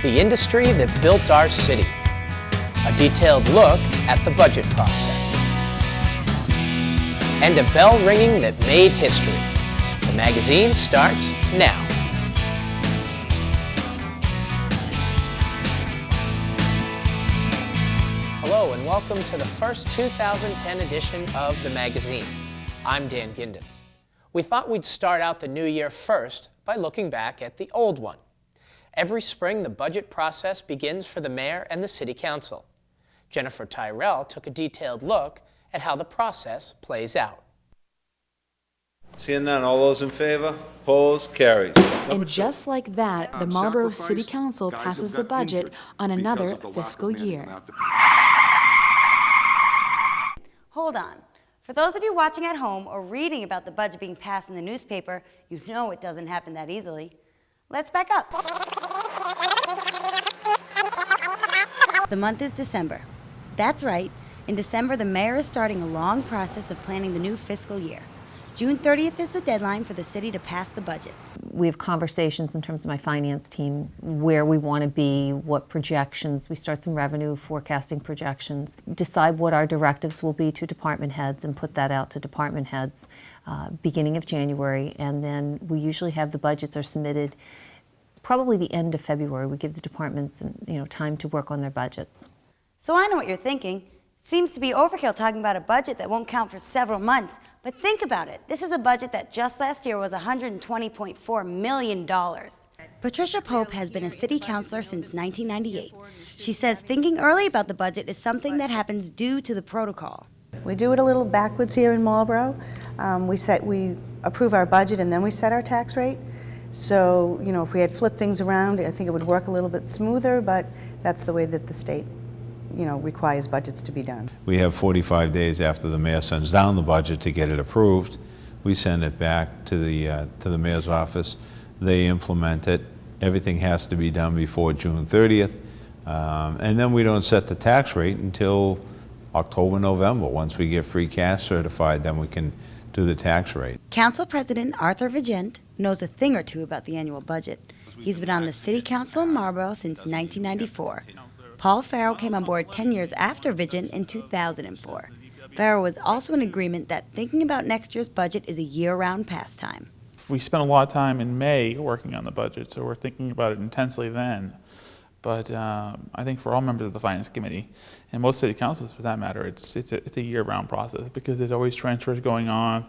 the industry that built our city. A detailed look at the budget process. And a bell ringing that made history. The magazine starts now. Hello and welcome to the first 2010 edition of the magazine. I'm Dan Ginden. We thought we'd start out the new year first by looking back at the old one. Every spring, the budget process begins for the mayor and the city council. Jennifer Tyrell took a detailed look at how the process plays out. Seeing none, all those in favor? Opposed? Carried. And just like that, the Marlborough City Council passes the budget on another fiscal year. Hold on. For those of you watching at home or reading about the budget being passed in the newspaper, you know it doesn't happen that easily. Let's back up. The month is December. That's right. In December, the mayor is starting a long process of planning the new fiscal year. June 30th is the deadline for the city to pass the budget. We have conversations in terms of my finance team, where we want to be, what projections. We start some revenue forecasting projections, decide what our directives will be to department heads and put that out to department heads beginning of January. And then we usually have the budgets are submitted probably the end of February. We give the departments time to work on their budgets. So I know what you're thinking. Seems to be overkill talking about a budget that won't count for several months. But think about it. This is a budget that just last year was $120.4 million. Patricia Pope has been a city councilor since 1998. She says thinking early about the budget is something that happens due to the protocol. We do it a little backwards here in Marlborough. We approve our budget and then we set our tax rate. So, if we had flipped things around, I think it would work a little bit smoother, but that's the way that the state requires budgets to be done. We have 45 days after the mayor sends down the budget to get it approved. We send it back to the mayor's office. They implement it. Everything has to be done before June 30th. And then we don't set the tax rate until October, November. Once we get free cash certified, then we can do the tax rate. Council President Arthur Vigent knows a thing or two about the annual budget. He's been on the City Council in Marlborough since 1994. Paul Farrow came on board 10 years after Vigent in 2004. Farrow was also in agreement that thinking about next year's budget is a year-round pastime. We spent a lot of time in May working on the budget, so we're thinking about it intensely then. But I think for all members of the Finance Committee, and most city councils for that matter, it's a year-round process because there's always transfers going on,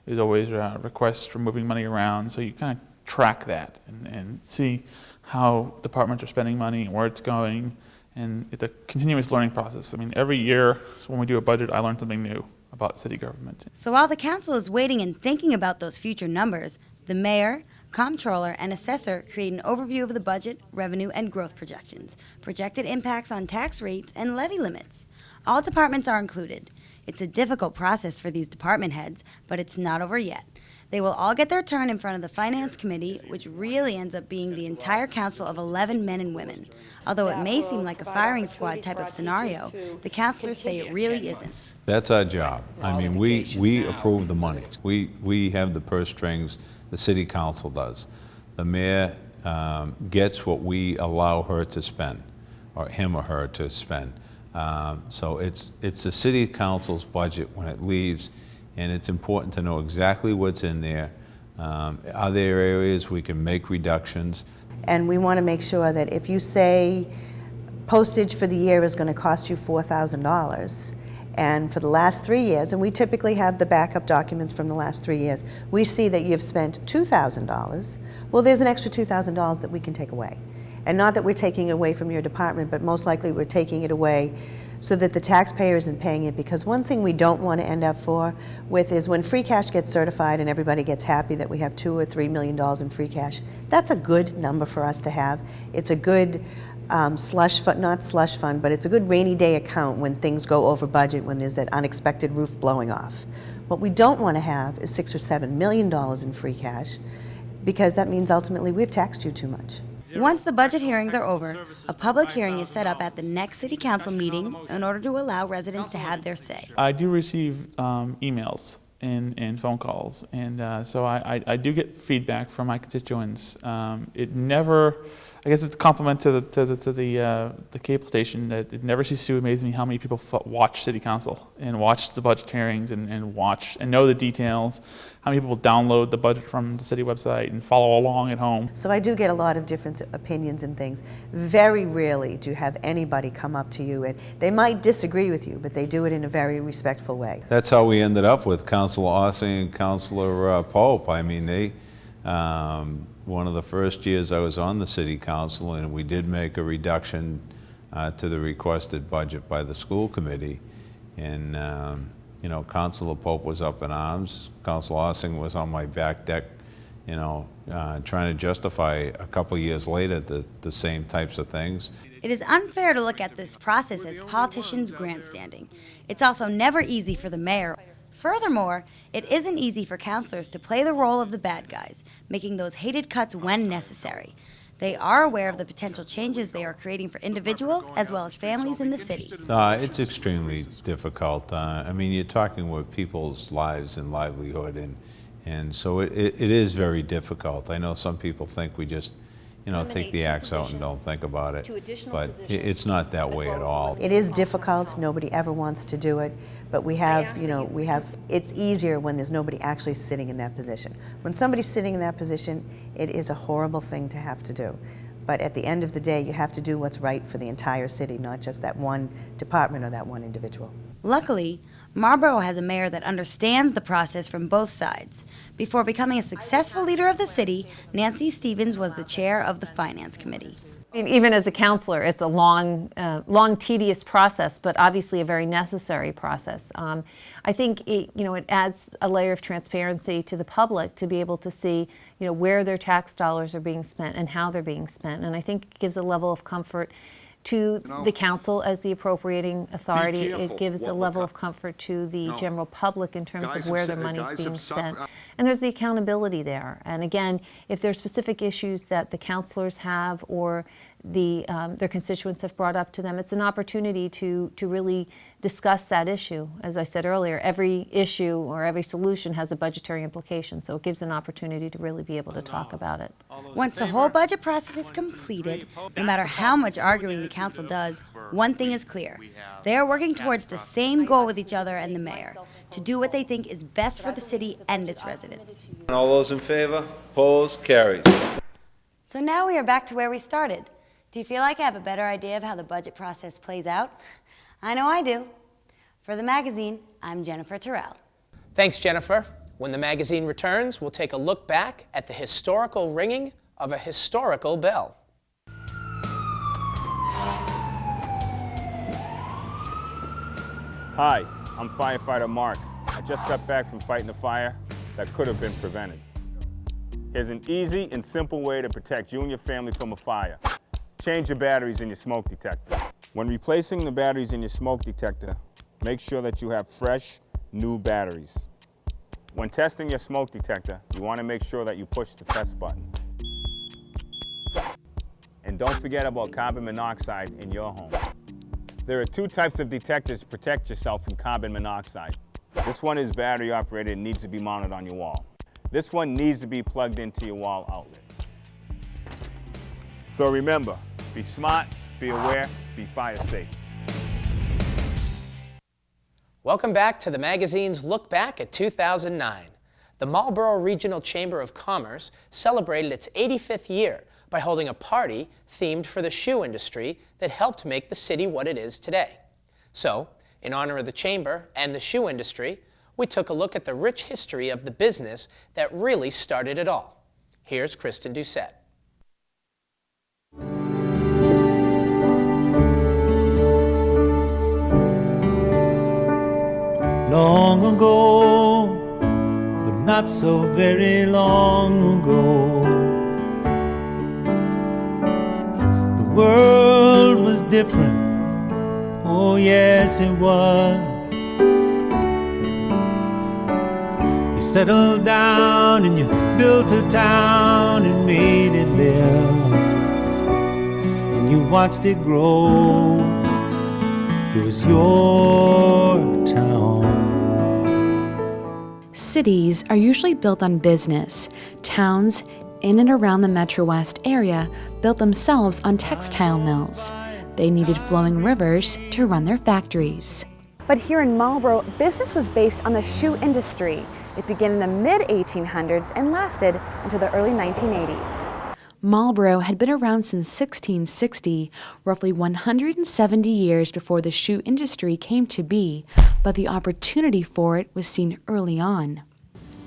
there's always requests for moving money around, so you kind of track that and see how departments are spending money and where it's going. And it's a continuous learning process. I mean, every year when we do a budget, I learn something new about city government. So while the council is waiting and thinking about those future numbers, the mayor, comptroller, and assessor create an overview of the budget, revenue, and growth projections, projected impacts on tax rates, and levy limits. All departments are included. It's a difficult process for these department heads, but it's not over yet. They will all get their turn in front of the Finance Committee, which really ends up being the entire council of 11 men and women. Although it may seem like a firing squad type of scenario, the councilors say it really isn't. That's our job. I mean, we approve the money. We have the purse strings, the city council does. The mayor gets what we allow her to spend, or him or her to spend. So it's the city council's budget when it leaves, and it's important to know exactly what's in there. Are there areas we can make reductions? And we want to make sure that if you say postage for the year is going to cost you $4,000, and for the last 3 years, and we typically have the backup documents from the last 3 years, we see that you've spent $2,000, well, there's an extra $2,000 that we can take away. And not that we're taking it away from your department, but most likely we're taking it away so that the taxpayer isn't paying it, because one thing we don't want to end up with is when free cash gets certified and everybody gets happy that we have $2 or $3 million in free cash. That's a good number for us to have. It's a good slush fund, not slush fund, but it's a good rainy day account when things go over budget, when there's that unexpected roof blowing off. What we don't want to have is $6 or $7 million in free cash, because that means ultimately we've taxed you too much. Once the budget hearings are over, a public hearing is set up at the next City Council meeting in order to allow residents to have their say. I do receive emails and phone calls, and so I do get feedback from my constituents. It never I guess it's a compliment to the cable station that it never ceases to amaze me how many people watch City Council and watch the budget hearings and watch and know the details. How many people download the budget from the city website and follow along at home. So I do get a lot of different opinions and things. Very rarely do you have anybody come up to you, and they might disagree with you, but they do it in a very respectful way. That's how we ended up with Councilor Ossing and Councilor Pope. I mean, they, one of the first years I was on the city council, and we did make a reduction to the requested budget by the school committee. And, you know, Councilor Pope was up in arms. Councilor Ossing was on my back deck, you know, trying to justify a couple years later the same types of things. It is unfair to look at this process as politicians grandstanding. It's also never easy for the mayor. Furthermore, it isn't easy for councilors to play the role of the bad guys, making those hated cuts when necessary. They are aware of the potential changes they are creating for individuals as well as families in the city. It's extremely difficult. I mean, you're talking with people's lives and livelihood, and so it is very difficult. I know some people think we just, you know, take the axe out and don't think about it, but it's not that way at all. It is difficult. Nobody ever wants to do it, but we have, you know, it's easier when there's nobody actually sitting in that position. When somebody's sitting in that position, it is a horrible thing to have to do. But at the end of the day, you have to do what's right for the entire city, not just that one department or that one individual. Luckily, Marlborough has a mayor that understands the process from both sides. Before becoming a successful leader of the city, Nancy Stevens was the chair of the Finance Committee. Even as a counselor, it's a long, tedious process, but obviously a very necessary process. I think it adds a layer of transparency to the public to be able to see, you know, where their tax dollars are being spent and how they're being spent, and I think it gives a level of comfort to the council as the appropriating authority. It gives a level of comfort to the general public in terms of where their money is being spent. And there's the accountability there. And again, if there are specific issues that the councilors have or their constituents have brought up to them, it's an opportunity to really discuss that issue. As I said earlier, every issue or every solution has a budgetary implication, so it gives an opportunity to really be able to talk about it. Once the whole budget process is completed, no matter how much arguing the council does, one thing is clear. They are working towards the same goal with each other and the mayor, to do what they think is best for the city and its residents. All those in favor? Opposed? Carried. So now we are back to where we started. Do you feel like I have a better idea of how the budget process plays out? I know I do. For the magazine, I'm Jennifer Terrell. Thanks, Jennifer. When the magazine returns, we'll take a look back at the historical ringing of a historical bell. Hi, I'm firefighter Mark. I just got back from fighting a fire that could have been prevented. Here's an easy and simple way to protect you and your family from a fire. Change your batteries in your smoke detector. When replacing the batteries in your smoke detector, make sure that you have fresh, new batteries. When testing your smoke detector, you want to make sure that you push the test button. And don't forget about carbon monoxide in your home. There are two types of detectors to protect yourself from carbon monoxide. This one is battery operated and needs to be mounted on your wall. This one needs to be plugged into your wall outlet. So remember, be smart, be aware, be fire safe. Welcome back to the magazine's Look Back at 2009. The Marlborough Regional Chamber of Commerce celebrated its 85th year by holding a party themed for the shoe industry that helped make the city what it is today. So, in honor of the Chamber and the shoe industry, we took a look at the rich history of the business that really started it all. Here's Kristen Doucette. Long ago, but not so very long ago, the world was different, oh yes it was. You settled down and you built a town and made it live, and you watched it grow. It was your town. Cities are usually built on business. Towns in and around the Metro West area built themselves on textile mills. They needed flowing rivers to run their factories. But here in Marlborough, business was based on the shoe industry. It began in the mid-1800s and lasted until the early 1980s. Marlborough had been around since 1660, roughly 170 years before the shoe industry came to be, but the opportunity for it was seen early on.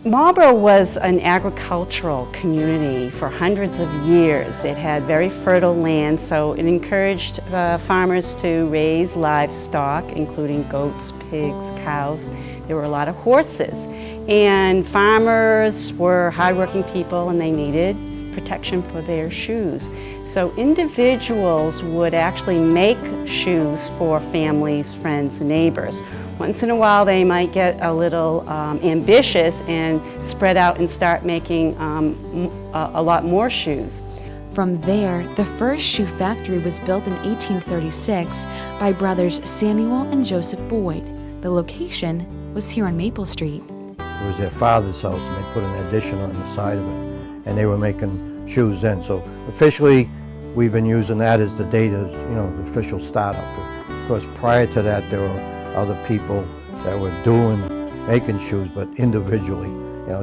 Marlborough was an agricultural community for hundreds of years. It had very fertile land, so it encouraged farmers to raise livestock, including goats, pigs, cows. There were a lot of horses. And farmers were hardworking people and they needed protection for their shoes. So individuals would actually make shoes for families, friends, and neighbors. Once in a while they might get a little ambitious and spread out and start making a lot more shoes. From there, the first shoe factory was built in 1836 by brothers Samuel and Joseph Boyd. The location was here on Maple Street. It was their father's house and they put an addition on the side of it. And they were making shoes then. So officially, we've been using that as the date of, the official startup. Of course, prior to that, there were other people that were making shoes, but individually,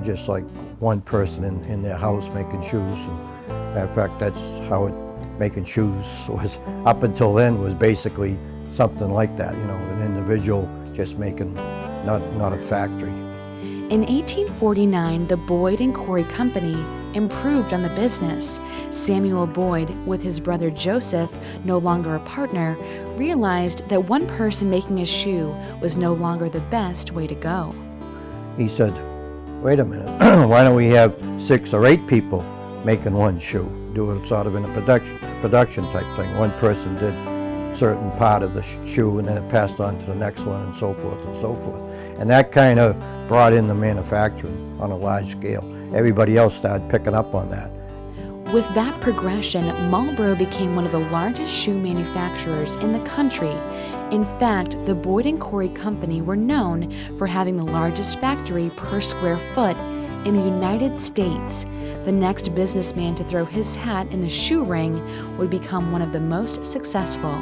just like one person in their house making shoes. And matter of fact, that's how making shoes was, up until then, was basically something like that, an individual just making, not a factory. In 1849, the Boyd and Corey Company improved on the business. Samuel Boyd, with his brother Joseph, no longer a partner, realized that one person making a shoe was no longer the best way to go. He said, wait a minute, why don't we have 6 or 8 people making one shoe? Do it sort of in a production type thing. One person did a certain part of the shoe and then it passed on to the next one and so forth and so forth. And that kind of brought in the manufacturing on a large scale. Everybody else started picking up on that. With that progression, Marlborough became one of the largest shoe manufacturers in the country. In fact, the Boyd and Corey Company were known for having the largest factory per square foot in the United States. The next businessman to throw his hat in the shoe ring would become one of the most successful.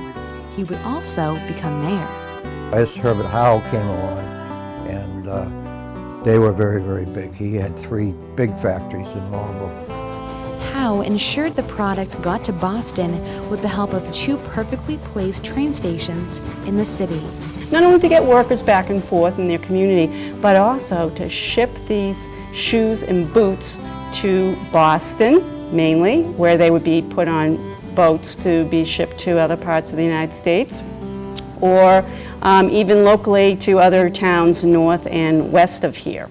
He would also become mayor. S. Herbert Howe came along, and they were very, very big. He had 3 big factories in Marlborough. Howe ensured the product got to Boston with the help of 2 perfectly placed train stations in the city. Not only to get workers back and forth in their community, but also to ship these shoes and boots to Boston, mainly, where they would be put on boats to be shipped to other parts of the United States, or even locally to other towns north and west of here.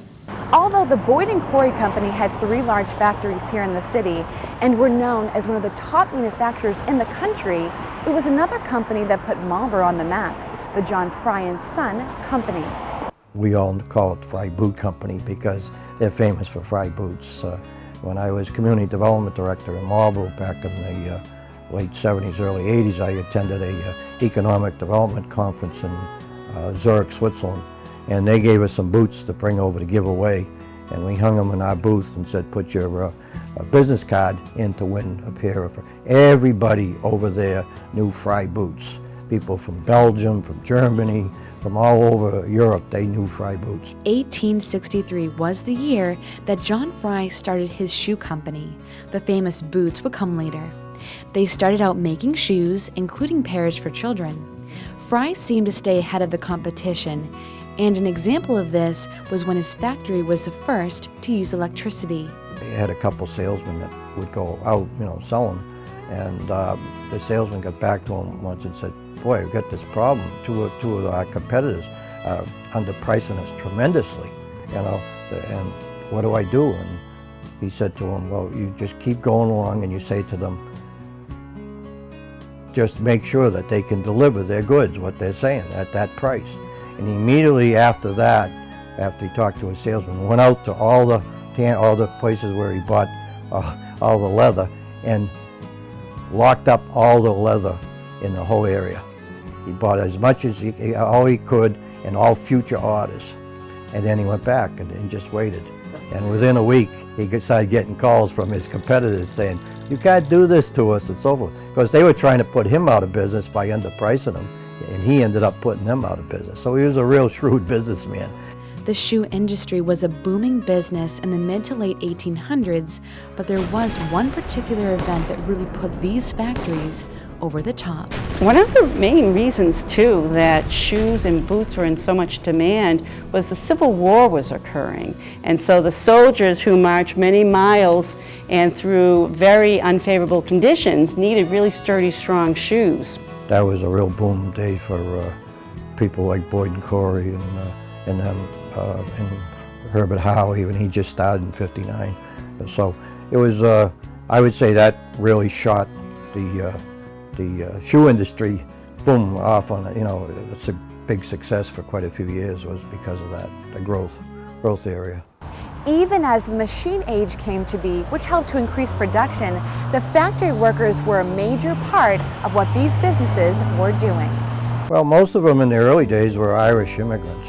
Although the Boyd and Corey Company had 3 large factories here in the city and were known as one of the top manufacturers in the country, it was another company that put Marlborough on the map, the John Fry and Son Company. We all call it Fry Boot Company because they're famous for Fry boots. When I was Community Development Director in Marlborough back in the late 70s, early 80s, I attended a economic development conference in Zurich, Switzerland. And they gave us some boots to bring over to give away. And we hung them in our booth and said, put your business card in to win a pair of. Everybody over there knew Fry boots. People from Belgium, from Germany, from all over Europe, they knew Fry boots. 1863 was the year that John Fry started his shoe company. The famous boots would come later. They started out making shoes, including pairs for children. Fry seemed to stay ahead of the competition, and an example of this was when his factory was the first to use electricity. They had a couple salesmen that would go out, selling, and the salesman got back to him once and said, boy, we've got this problem. Two of our competitors are underpricing us tremendously, and what do I do? And he said to him, well, you just keep going along and you say to them, just make sure that they can deliver their goods, what they're saying, at that price. And immediately after that, after he talked to his salesman, went out to all the places where he bought all the leather and locked up all the leather in the whole area. He bought as much as all he could and all future orders. And then he went back and just waited. And within a week, he started getting calls from his competitors saying, "You can't do this to us," and so forth. Because they were trying to put him out of business by underpricing him, and he ended up putting them out of business. So he was a real shrewd businessman. The shoe industry was a booming business in the mid to late 1800s, but there was one particular event that really put these factories over the top. One of the main reasons, too, that shoes and boots were in so much demand was the Civil War was occurring. And so the soldiers who marched many miles and through very unfavorable conditions needed really sturdy, strong shoes. That was a real boom day for people like Boyd and Corey and Herbert Howe, even. He just started in '59. So it was, I would say that really shot the shoe industry, boom, off on it. You know, it's a big success for quite a few years was because of that, the growth area. Even as the machine age came to be, which helped to increase production, the factory workers were a major part of what these businesses were doing. Well, most of them in the early days were Irish immigrants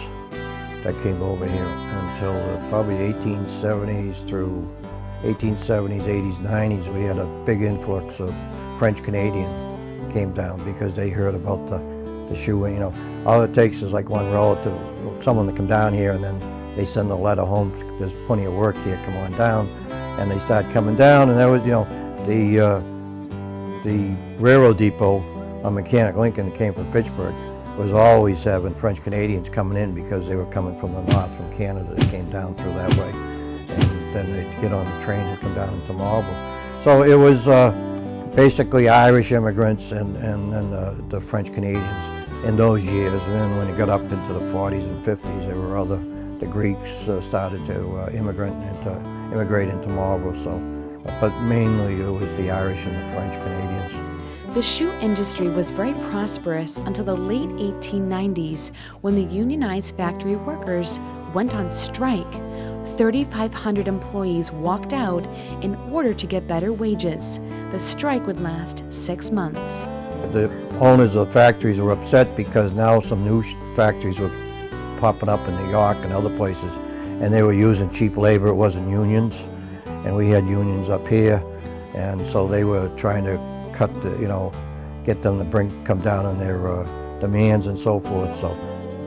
that came over here until probably 1870s through 1870s, 80s, 90s. We had a big influx of French Canadian came down because they heard about the shoe. You know, all it takes is like one relative, someone to come down here, and then they send a letter home. There's plenty of work here. Come on down, and they start coming down. And that was, you know, the railroad depot on Mechanic Lincoln that came from Pittsburgh was always having French Canadians coming in because they were coming from the north, from Canada. They came down through that way, and then they'd get on the train and come down into Marlborough. So it was basically Irish immigrants and the French Canadians in those years. And then when it got up into the 40s and 50s, there were the Greeks started to immigrate into Marlborough. So, but mainly it was the Irish and the French Canadians. The shoe industry was very prosperous until the late 1890s when the unionized factory workers went on strike. 3,500 employees walked out in order to get better wages. The strike would last 6 months. The owners of factories were upset because now some new factories were popping up in New York and other places, and they were using cheap labor. It wasn't unions, and we had unions up here, and so they were trying to cut the, you know, get them to come down on their demands and so forth. So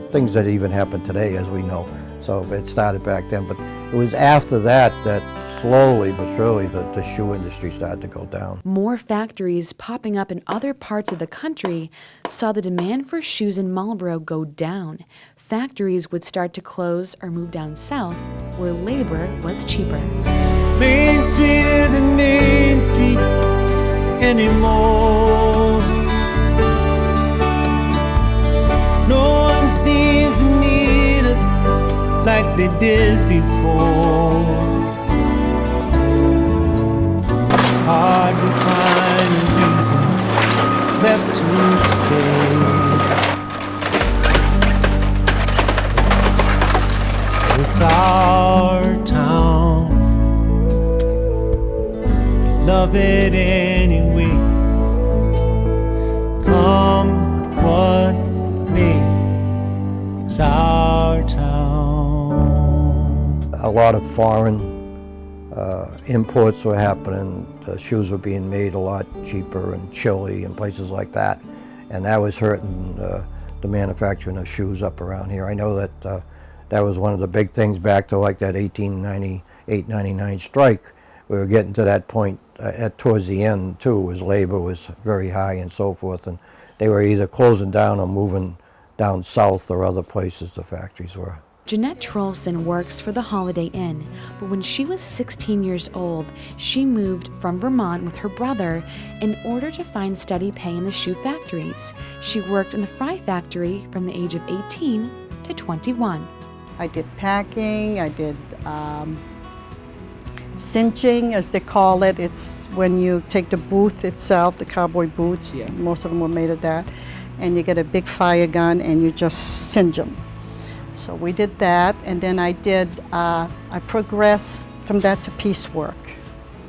things that even happen today, as we know. So it started back then, but it was after that that slowly but surely the shoe industry started to go down. More factories popping up in other parts of the country saw the demand for shoes in Marlborough go down. Factories would start to close or move down south, where labor was cheaper. Main Street isn't Main Street anymore. No one seems to need us like they did before. It's hard to find a reason left to stay. It's our town. Love it anyway. Come what may, it's our town. A lot of foreign imports were happening. The shoes were being made a lot cheaper in Chile and places like that, and that was hurting the manufacturing of shoes up around here. I know that that was one of the big things back to like that 1898-99 strike. We were getting to that point towards the end too, was labor was very high and so forth, and they were either closing down or moving down south or other places the factories were. Jeanette Trollson works for the Holiday Inn, but when she was 16 years old, she moved from Vermont with her brother in order to find steady pay in the shoe factories. She worked in the Fry factory from the age of 18 to 21. I did packing, I did cinching, as they call it. It's when you take the boot itself, the cowboy boots, most of them were made of that, and you get a big fire gun and you just cinch them. So we did that, and then I progressed from that to piecework,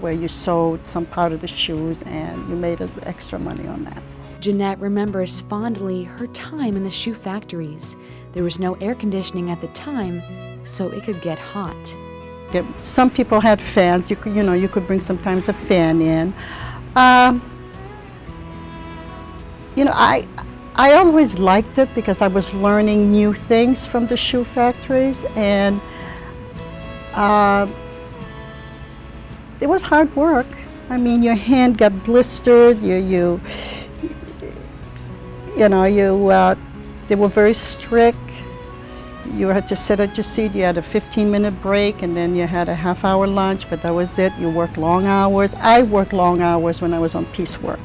where you sewed some part of the shoes and you made extra money on that. Jeanette remembers fondly her time in the shoe factories. There was no air conditioning at the time, so it could get hot. some people had fans. You could bring sometimes a fan in. I always liked it because I was learning new things from the shoe factories, and it was hard work. I mean, your hand got blistered. They were very strict. You had to sit at your seat. You had a 15-minute break, and then you had a half-hour lunch, but that was it. You worked long hours. I worked long hours when I was on piecework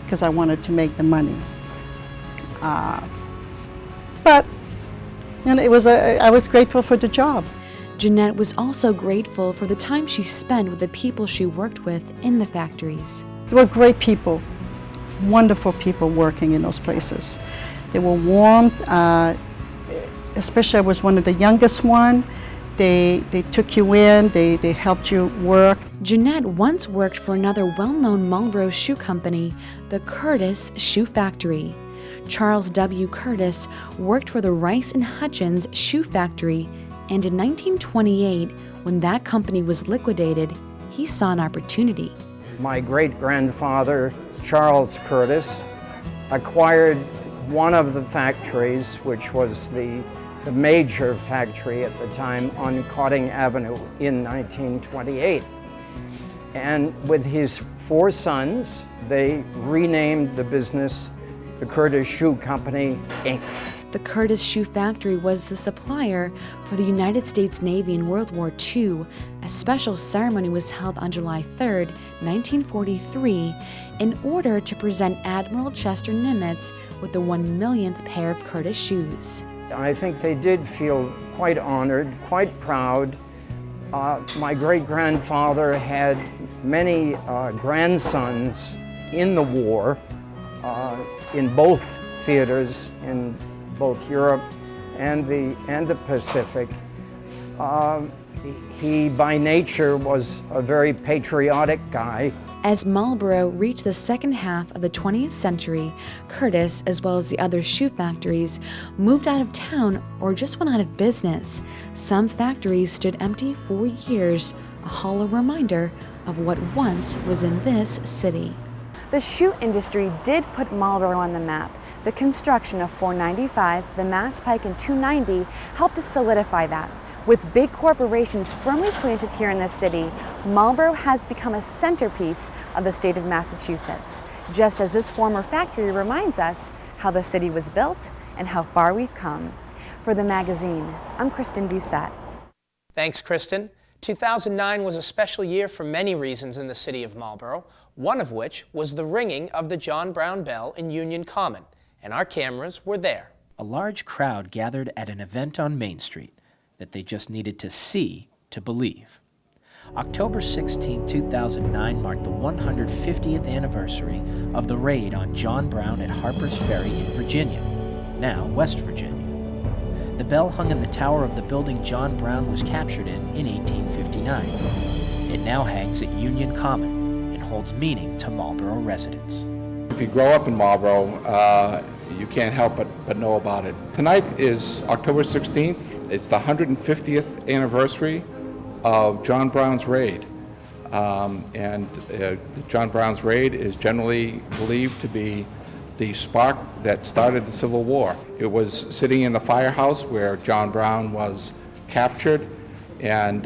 because I wanted to make the money. But I was grateful for the job. Jeanette was also grateful for the time she spent with the people she worked with in the factories. They were great people, wonderful people working in those places. They were warm, especially I was one of the youngest one. They took you in, they helped you work. Jeanette once worked for another well-known Marlboro shoe company, the Curtis Shoe Factory. Charles W. Curtis worked for the Rice and Hutchins Shoe Factory, and in 1928, when that company was liquidated, he saw an opportunity. My great-grandfather, Charles Curtis, acquired one of the factories, which was the major factory at the time on Cotting Avenue in 1928. And with his 4 sons, they renamed the business the Curtis Shoe Company, Inc. The Curtis Shoe Factory was the supplier for the United States Navy in World War II. A special ceremony was held on July 3, 1943, in order to present Admiral Chester Nimitz with the 1 millionth pair of Curtis shoes. I think they did feel quite honored, quite proud. My great-grandfather had many grandsons in the war, in both theaters, in both Europe and the Pacific. He, by nature, was a very patriotic guy. As Marlboro reached the second half of the 20th century, Curtis, as well as the other shoe factories, moved out of town or just went out of business. Some factories stood empty for years, a hollow reminder of what once was in this city. The shoe industry did put Marlboro on the map. The construction of 495, the Mass Pike, and 290 helped to solidify that. With big corporations firmly planted here in the city, Marlboro has become a centerpiece of the state of Massachusetts, just as this former factory reminds us how the city was built and how far we've come. For the magazine, I'm Kristen Doucette. Thanks, Kristen. 2009 was a special year for many reasons in the city of Marlboro, one of which was the ringing of the John Brown Bell in Union Common, and our cameras were there. A large crowd gathered at an event on Main Street that they just needed to see to believe. October 16, 2009 marked the 150th anniversary of the raid on John Brown at Harper's Ferry in Virginia, now West Virginia. The bell hung in the tower of the building John Brown was captured in 1859. It now hangs at Union Common and holds meaning to Marlboro residents. If you grow up in Marlboro, you can't help but know about it. Tonight is October 16th. It's the 150th anniversary of John Brown's raid. John Brown's raid is generally believed to be the spark that started the Civil War. It was sitting in the firehouse where John Brown was captured and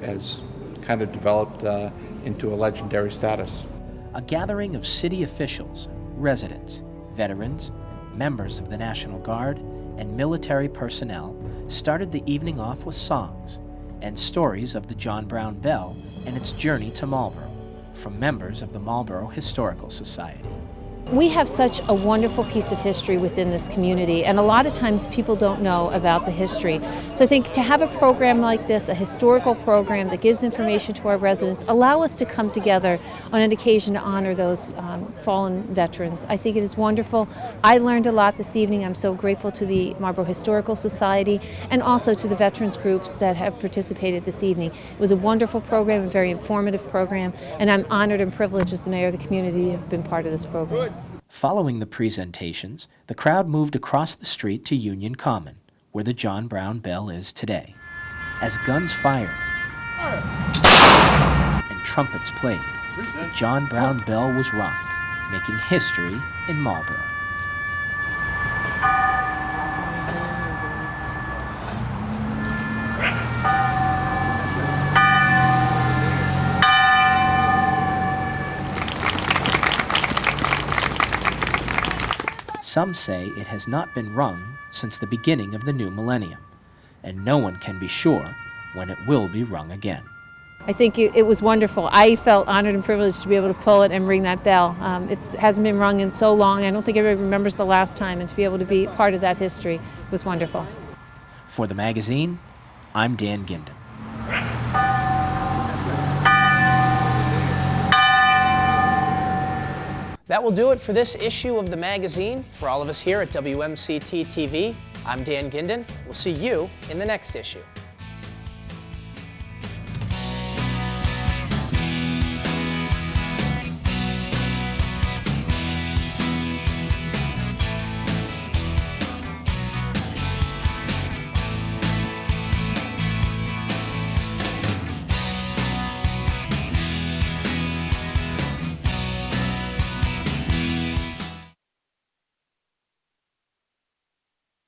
has kind of developed into a legendary status. A gathering of city officials, residents, veterans, members of the National Guard, and military personnel started the evening off with songs and stories of the John Brown Bell and its journey to Marlboro from members of the Marlboro Historical Society. We have such a wonderful piece of history within this community, and a lot of times people don't know about the history. So I think to have a program like this, a historical program that gives information to our residents, allow us to come together on an occasion to honor those fallen veterans. I think it is wonderful. I learned a lot this evening. I'm so grateful to the Marlboro Historical Society and also to the veterans groups that have participated this evening. It was a wonderful program, a very informative program, and I'm honored and privileged as the mayor of the community to have been part of this program. Following the presentations, the crowd moved across the street to Union Common, where the John Brown Bell is today. As guns fired, and trumpets played. The John Brown bell was rung, making history in Marlboro. Some say it has not been rung since the beginning of the new millennium, and no one can be sure when it will be rung again. I think it was wonderful. I felt honored and privileged to be able to pull it and ring that bell. It hasn't been rung in so long. I don't think everybody remembers the last time, and to be able to be part of that history was wonderful. For the magazine, I'm Dan Ginden. That will do it for this issue of the magazine. For all of us here at WMCT-TV, I'm Dan Ginden. We'll see you in the next issue.